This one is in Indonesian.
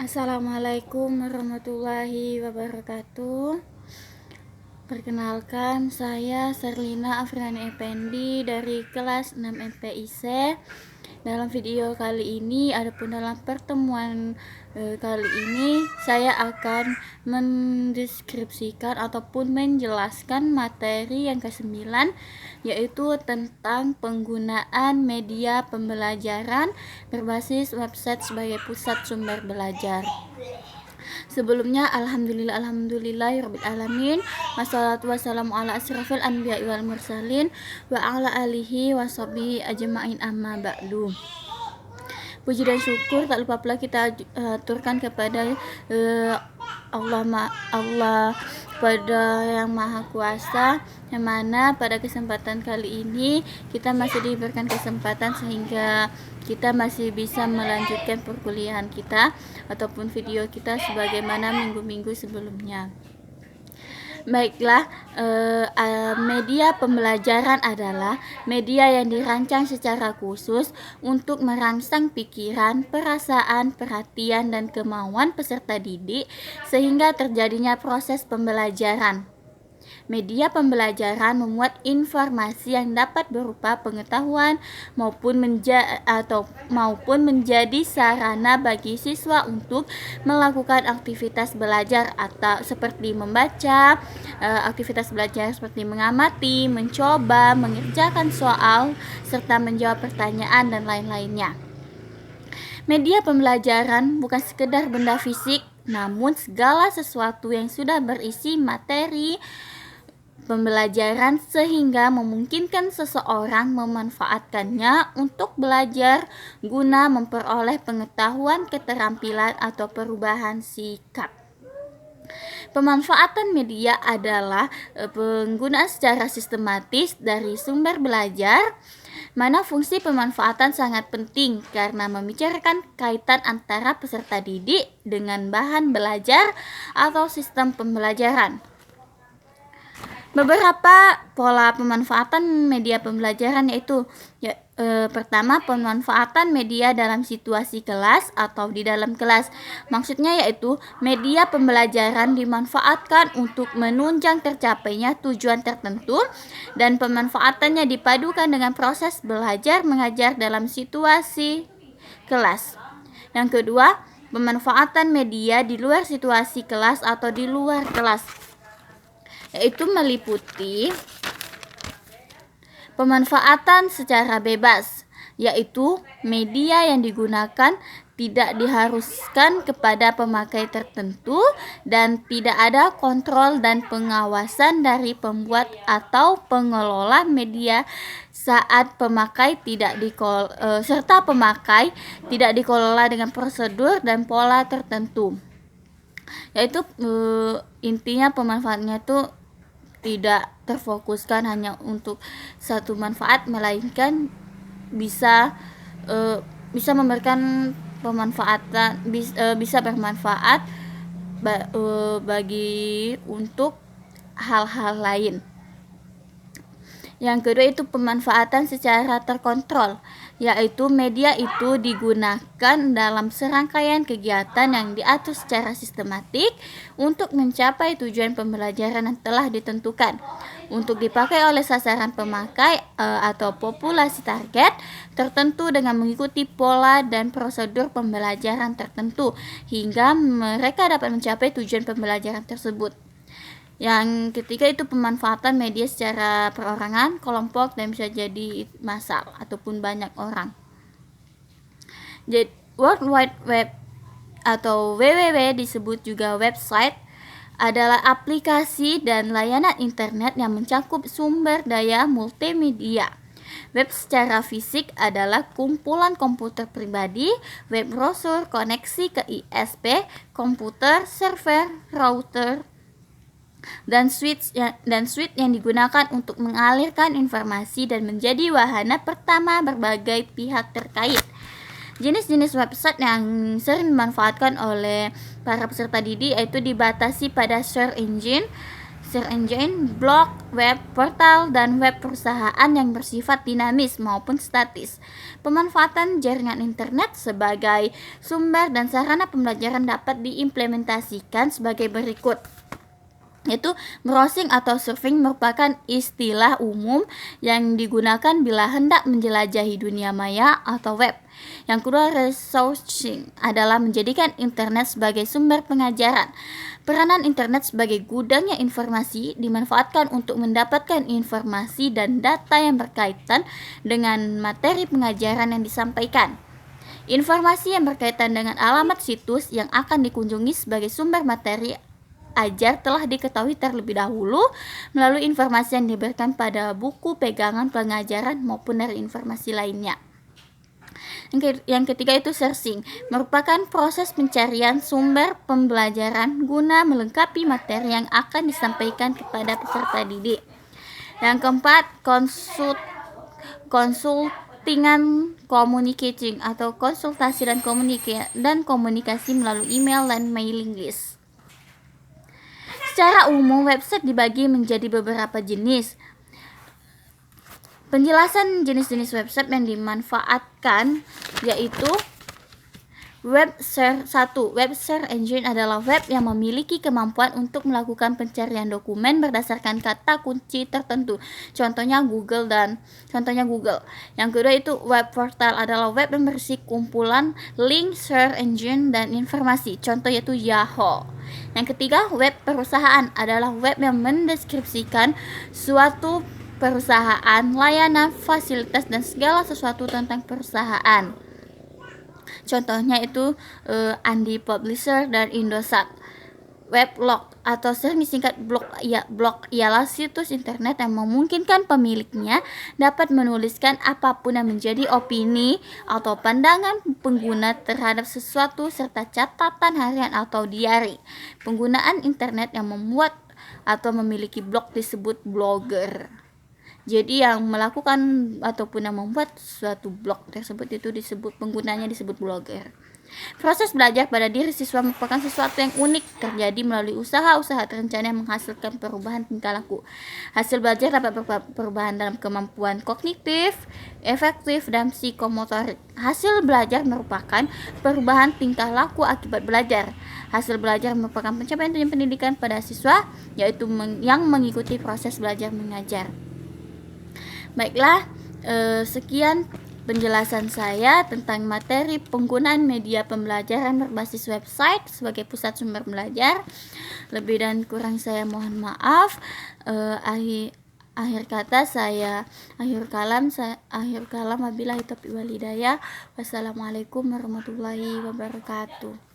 Assalamualaikum warahmatullahi wabarakatuh. Perkenalkan, saya Serlina Afriani Effendi dari kelas 6 MPIC. Dalam video kali ini, adapun dalam pertemuan kali ini, saya akan mendeskripsikan ataupun menjelaskan materi yang ke-9, yaitu tentang penggunaan media pembelajaran berbasis website sebagai pusat sumber belajar. Sebelumnya, alhamdulillahirabbil alamin, wassalatu wassalamu ala asrofil anbiya'i wal mursalin wa ala alihi washabihi ajma'in, amma ba'du. Puji dan syukur tak lupa pula kita aturkan kepada Allah pada Yang Maha Kuasa, yang mana pada kesempatan kali ini kita masih diberikan kesempatan sehingga kita masih bisa melanjutkan perkuliahan kita ataupun video kita sebagaimana minggu-minggu sebelumnya. Baiklah, media pembelajaran adalah media yang dirancang secara khusus untuk merangsang pikiran, perasaan, perhatian, dan kemauan peserta didik sehingga terjadinya proses pembelajaran. Media pembelajaran memuat informasi yang dapat berupa pengetahuan maupun menjadi sarana bagi siswa untuk melakukan aktivitas belajar atau seperti membaca, aktivitas belajar seperti mengamati, mencoba, mengerjakan soal, serta menjawab pertanyaan dan lain-lainnya. Media pembelajaran bukan sekedar benda fisik, namun segala sesuatu yang sudah berisi materi pembelajaran sehingga memungkinkan seseorang memanfaatkannya untuk belajar guna memperoleh pengetahuan, keterampilan, atau perubahan sikap. Pemanfaatan media adalah penggunaan secara sistematis dari sumber belajar, mana fungsi pemanfaatan sangat penting karena membicarakan kaitan antara peserta didik dengan bahan belajar atau sistem pembelajaran. Beberapa pola pemanfaatan media pembelajaran yaitu pertama, pemanfaatan media dalam situasi kelas atau di dalam kelas. Maksudnya yaitu media pembelajaran dimanfaatkan untuk menunjang tercapainya tujuan tertentu dan pemanfaatannya dipadukan dengan proses belajar mengajar dalam situasi kelas. Yang kedua, pemanfaatan media di luar situasi kelas atau di luar kelas, yaitu meliputi pemanfaatan secara bebas, yaitu media yang digunakan tidak diharuskan kepada pemakai tertentu dan tidak ada kontrol dan pengawasan dari pembuat atau pengelola media saat pemakai serta pemakai tidak dikelola dengan prosedur dan pola tertentu. Yaitu intinya pemanfaatannya itu tidak terfokuskan hanya untuk satu manfaat, melainkan bisa memberikan pemanfaatan, bisa bermanfaat bagi untuk hal-hal lain. Yang kedua itu pemanfaatan secara terkontrol, yaitu media itu digunakan dalam serangkaian kegiatan yang diatur secara sistematik untuk mencapai tujuan pembelajaran yang telah ditentukan, untuk dipakai oleh sasaran pemakai atau populasi target tertentu dengan mengikuti pola dan prosedur pembelajaran tertentu hingga mereka dapat mencapai tujuan pembelajaran tersebut. Yang ketiga itu pemanfaatan media secara perorangan, kelompok, dan bisa jadi massal ataupun banyak orang. Jadi World Wide Web atau WWW disebut juga website adalah aplikasi dan layanan internet yang mencakup sumber daya multimedia. Web secara fisik adalah kumpulan komputer pribadi, web browser, koneksi ke ISP, komputer, server, router, dan switch yang digunakan untuk mengalirkan informasi dan menjadi wahana pertama berbagai pihak terkait. Jenis-jenis website yang sering dimanfaatkan oleh para peserta didik yaitu dibatasi pada search engine search engine, blog, web, portal, dan web perusahaan yang bersifat dinamis maupun statis. Pemanfaatan jaringan internet sebagai sumber dan sarana pembelajaran dapat diimplementasikan sebagai berikut. Yaitu browsing atau surfing merupakan istilah umum yang digunakan bila hendak menjelajahi dunia maya atau web. Yang kedua, researching adalah menjadikan internet sebagai sumber pengajaran. Peranan internet sebagai gudangnya informasi dimanfaatkan untuk mendapatkan informasi dan data yang berkaitan dengan materi pengajaran yang disampaikan. Informasi yang berkaitan dengan alamat situs yang akan dikunjungi sebagai sumber materi ajar telah diketahui terlebih dahulu melalui informasi yang diberikan pada buku pegangan pengajaran maupun dari informasi lainnya. Yang ketiga itu searching, merupakan proses pencarian sumber pembelajaran guna melengkapi materi yang akan disampaikan kepada peserta didik. Yang keempat, konsultingan communicating atau konsultasi dan komunikasi melalui email dan mailing list. Secara umum, website dibagi menjadi beberapa jenis. Penjelasan jenis-jenis website yang dimanfaatkan yaitu web search 1. Web search engine adalah web yang memiliki kemampuan untuk melakukan pencarian dokumen berdasarkan kata kunci tertentu. Contohnya Google. Yang kedua itu web portal adalah web yang berisi kumpulan link search engine dan informasi. Contoh yaitu Yahoo. Yang ketiga, web perusahaan adalah web yang mendeskripsikan suatu perusahaan, layanan, fasilitas, dan segala sesuatu tentang perusahaan. Contohnya itu Andi Publisher dan Indosat. Weblog atau sering disingkat blog ialah situs internet yang memungkinkan pemiliknya dapat menuliskan apapun yang menjadi opini atau pandangan pengguna terhadap sesuatu serta catatan harian atau diari. Penggunaan internet yang membuat atau memiliki blog disebut blogger. Jadi yang melakukan ataupun yang membuat suatu blog tersebut itu penggunanya disebut blogger. Proses belajar pada diri siswa merupakan sesuatu yang unik terjadi melalui usaha-usaha terencana yang menghasilkan perubahan tingkah laku. Hasil belajar dapat perubahan dalam kemampuan kognitif, efektif, dan psikomotorik. Hasil belajar merupakan perubahan tingkah laku akibat belajar. Hasil belajar merupakan pencapaian tujuan pendidikan pada siswa, yaitu yang mengikuti proses belajar mengajar. Baiklah, sekian penjelasan saya tentang materi penggunaan media pembelajaran berbasis website sebagai pusat sumber belajar. Lebih dan kurang saya mohon maaf. Akhir kalam wabillahi taufiq wal hidayah. Wassalamualaikum warahmatullahi wabarakatuh.